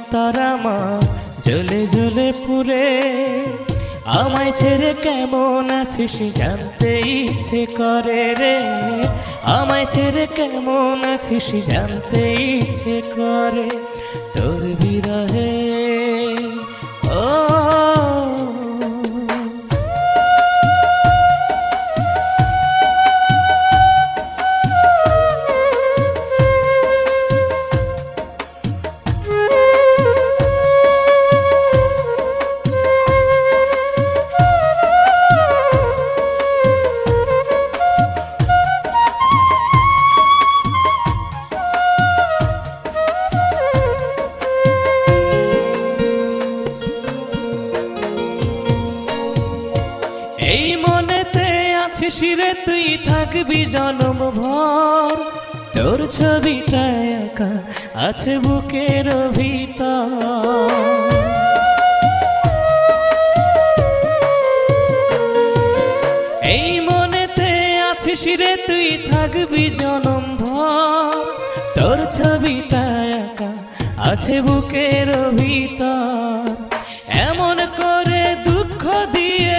অন্তর আমার জ্বলে জ্বলে পুরে। আমায় ছেড়ে কেমন আছিস জানতে ইচ্ছে করে রে, আমায় ছেড়ে কেমন আছিস জানতে ইচ্ছে করে তোর বিরহে। ও এই মনেতে আছিস রে তুই থাকবি জনম ভর, তোর ছবিটা একা আছে বুকের ভিতর। এই মনেতে আছিস রে তুই থাকবি জনম ভর, তোর ছবিটা একা আছে বুকের ভিতর। এমন করে দুঃখ দিয়ে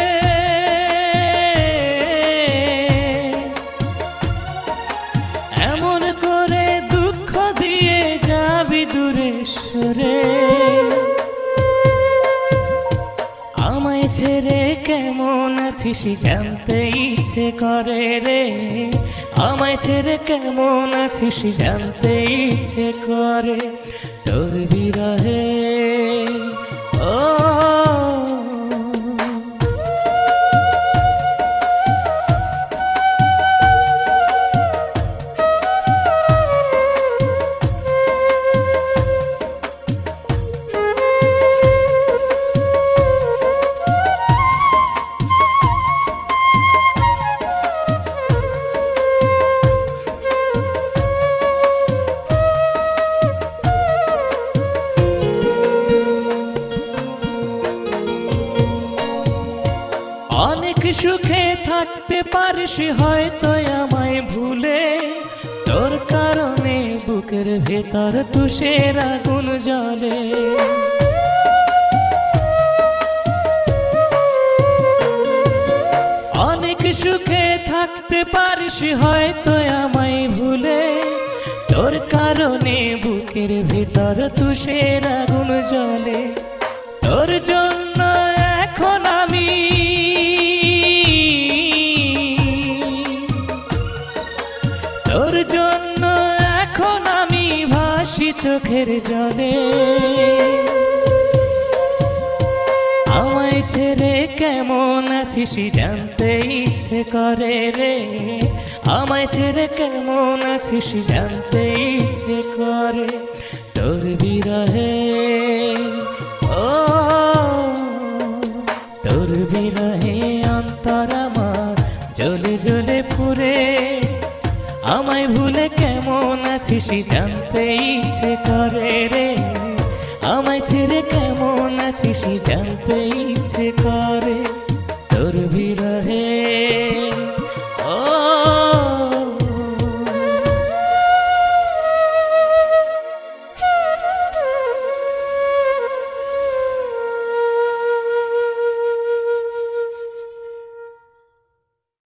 দূরে সরে, আমায় ছেড়ে কেমন আছিস জানতে ইচ্ছে করে রে, আমায় ছেড়ে কেমন আছিস জানতে ইচ্ছে করে তোর বিরহে। ও অনেক সুখে থাকতে পারিস হয়তো আমায় ভুলে, তোর কারণে বুকের ভেতর তুষের আগুন জ্বলে। অনেক সুখে থাকতে পারিস হয়তো আমায় ভুলে, তোর কারণে বুকের ভেতর তুষের আগুন জ্বলে। তোর জন্য এখন আমি তোর জন্য এখন আমি ভাসি চোখের জলে। আমায় ছেড়ে কেমন আছিস জানতে ইচ্ছে করে রে, আমায় ছেড়ে কেমন আছিস জানতে ইচ্ছে করে তোর বিরহে। ও তোর বিরহে অন্তর আমার জ্বলে জ্বলে পুরে। আমায় ভুলে কেমন আছিস জানতে ইচ্ছে করে রে, আমায় ছেড়ে কেমন আছিস জানতে ইচ্ছে করে।